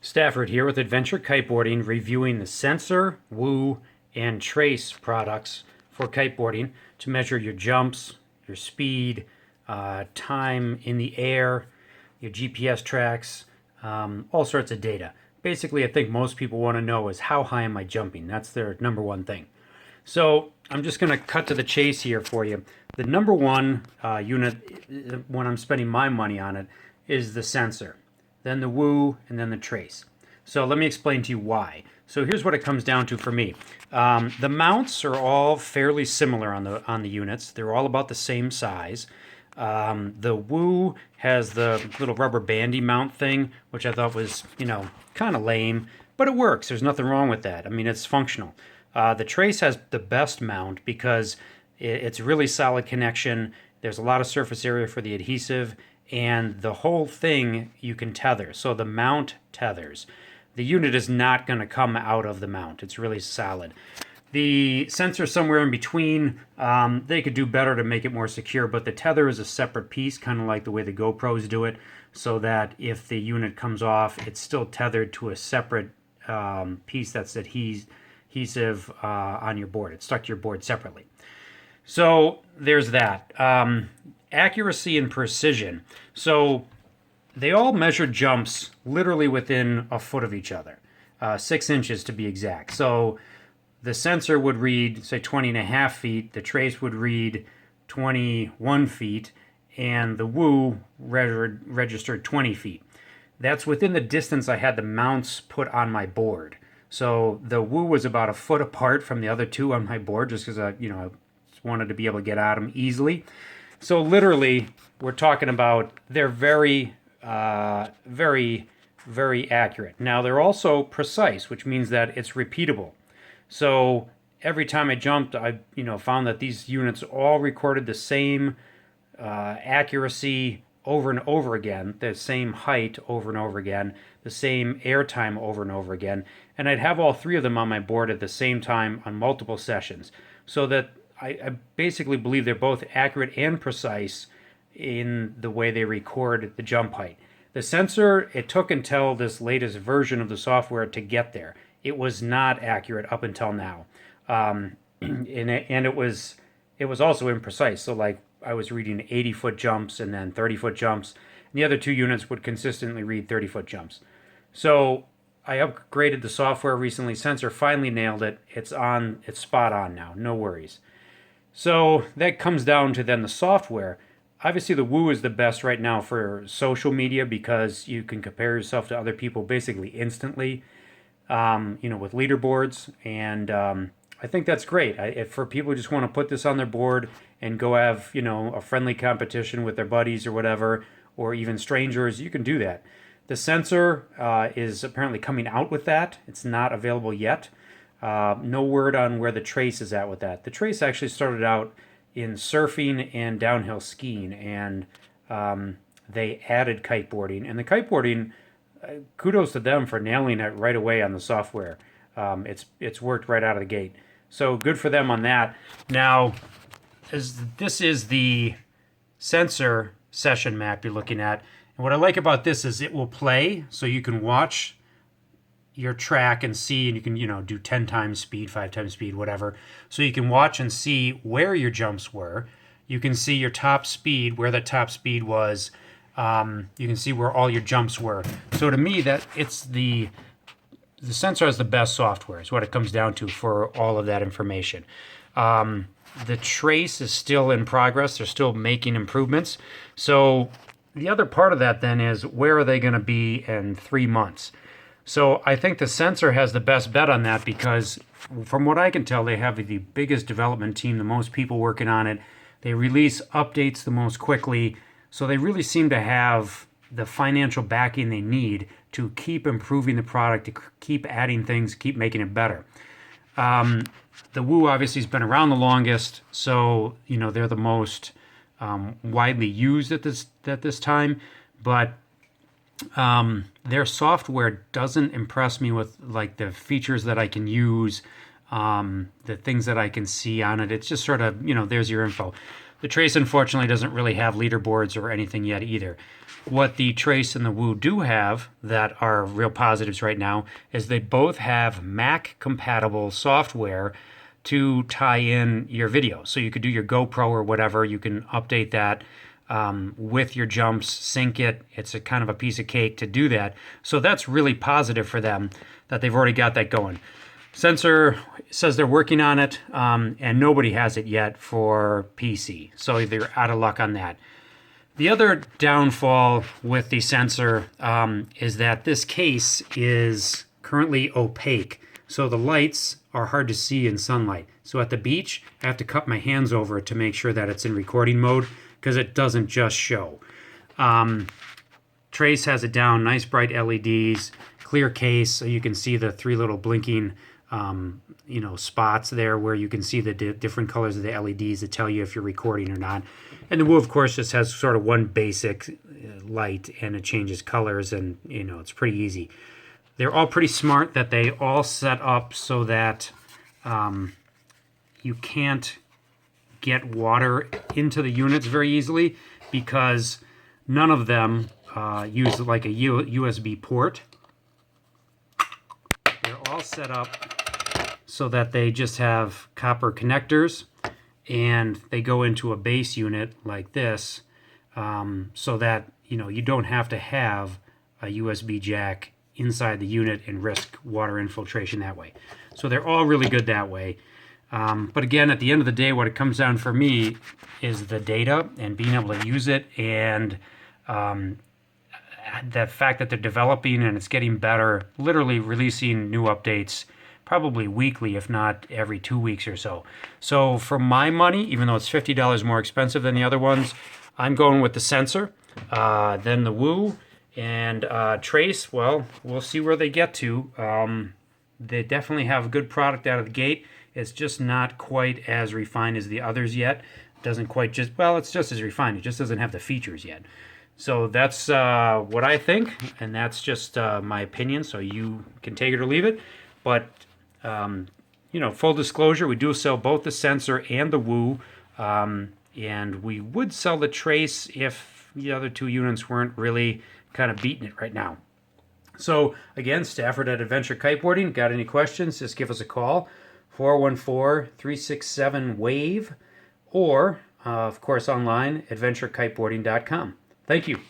Stafford here with Adventure Kiteboarding, reviewing the Xensr, Woo, and Trace products for kiteboarding to measure your jumps, your speed, time in the air, your GPS tracks, all sorts of data. Basically, I think most people want to know is how high am I jumping? That's their number one thing. So I'm just going to cut to the chase here for you. The number one unit, when I'm spending my money on it, is the Xensr, then the Woo, and then the Trace. So let me explain to you why. So here's what it comes down to for me. The mounts are all fairly similar on the units. They're all about the same size. The Woo has the little rubber bandy mount thing, which I thought was, kind of lame, but it works. There's nothing wrong with that. I mean, it's functional. The Trace has the best mount because it's really solid connection. There's a lot of surface area for the adhesive, and the whole thing you can tether. So the mount tethers. The unit is not going to come out of the mount. It's really solid. The Xensr somewhere in between. They could do better to make it more secure, but the tether is a separate piece, kind of like the way the GoPros do it, so that if the unit comes off, it's still tethered to a separate piece that's adhesive on your board. It's stuck to your board separately. So there's that. Accuracy and precision. So they all measure jumps literally within a foot of each other, 6 inches to be exact. So the Xensr would read, say, 20.5 feet. The Trace would read 21 feet, and the Woo registered 20 feet. That's within the distance I had the mounts put on my board. So the Woo was about a foot apart from the other two on my board, just because I wanted to be able to get at them easily. So literally, we're talking about they're very, very, very accurate. Now they're also precise, which means that it's repeatable. So every time I jumped, I found that these units all recorded the same accuracy over and over again, the same height over and over again, the same air time over and over again, and I'd have all three of them on my board at the same time on multiple sessions, so that I basically believe they're both accurate and precise in the way they record the jump height. The Xensr, it took until this latest version of the software to get there. It was not accurate up until now, and it was also imprecise. So like I was reading 80-foot jumps and then 30-foot jumps, and the other two units would consistently read 30-foot jumps. So I upgraded the software recently. Xensr finally nailed it. It's spot on now. No worries. So that comes down to then the software. Obviously, the Woo is the best right now for social media because you can compare yourself to other people basically instantly, with leaderboards. And I think that's great. If for people who just want to put this on their board and go have, a friendly competition with their buddies or whatever, or even strangers, you can do that. The Xensr is apparently coming out with that. It's not available yet. No word on where the Trace is at with that. The Trace actually started out in surfing and downhill skiing, and they added kiteboarding. And the kiteboarding, kudos to them for nailing it right away on the software. It's worked right out of the gate. So good for them on that. Now, this is the Xensr session map you're looking at. And what I like about this is it will play, so you can watch your track and see, and you can do 10 times speed, 5 times speed, whatever, so you can watch and see where your jumps were. You can see your top speed, where the top speed was. You can see where all your jumps were. So to me, that it's the Xensr is the best software is what it comes down to for all of that information. The Trace is still in progress. They're still making improvements. So the other part of that then is, where are they going to be in 3 months? So I think the Xensr has the best bet on that because from what I can tell, they have the biggest development team, the most people working on it. They release updates the most quickly. So they really seem to have the financial backing they need to keep improving the product, to keep adding things, keep making it better. The Woo obviously has been around the longest, so they're the most widely used at this time, but their software doesn't impress me with like the features that I can use, the things that I can see on it. It's just sort of, there's your info. The Trace, unfortunately, doesn't really have leaderboards or anything yet either. What the Trace and the Woo do have that are real positives right now is they both have Mac-compatible software to tie in your video. So you could do your GoPro or whatever. You can update that with your jumps, sync it. It's a kind of a piece of cake to do that. So that's really positive for them that they've already got that going. Xensr says they're working on it, and nobody has it yet for PC. So they're out of luck on that. The other downfall with the Xensr is that this case is currently opaque. So the lights are hard to see in sunlight. So at the beach, I have to cup my hands over it to make sure that it's in recording mode because it doesn't just show. Trace has it down, nice bright LEDs, clear case, so you can see the three little blinking spots there where you can see the different colors of the LEDs that tell you if you're recording or not. And the Woo, of course, just has sort of one basic light, and it changes colors, and it's pretty easy. They're all pretty smart that they all set up so that you can't get water into the units very easily because none of them use like a USB port. They're all set up so that they just have copper connectors, and they go into a base unit like this, so that you don't have to have a USB jack inside the unit and risk water infiltration that way. So they're all really good that way. But again, at the end of the day, what it comes down for me is the data and being able to use it, and the fact that they're developing and it's getting better, literally releasing new updates probably weekly, if not every 2 weeks or so. So for my money, even though it's $50 more expensive than the other ones, I'm going with the Xensr, then the Woo, and Trace. Well, we'll see where they get to. They definitely have a good product out of the gate. It's just not quite as refined as the others yet. It doesn't quite just, well, it's just as refined. It just doesn't have the features yet. So that's what I think, and that's just my opinion, so you can take it or leave it. But full disclosure, we do sell both the Xensr and the Woo, and we would sell the Trace if the other two units weren't really kind of beating it right now. So again, Stafford at Adventure Kiteboarding. Got any questions? Just give us a call, 414-367-WAVE, or of course online, adventurekiteboarding.com. Thank you.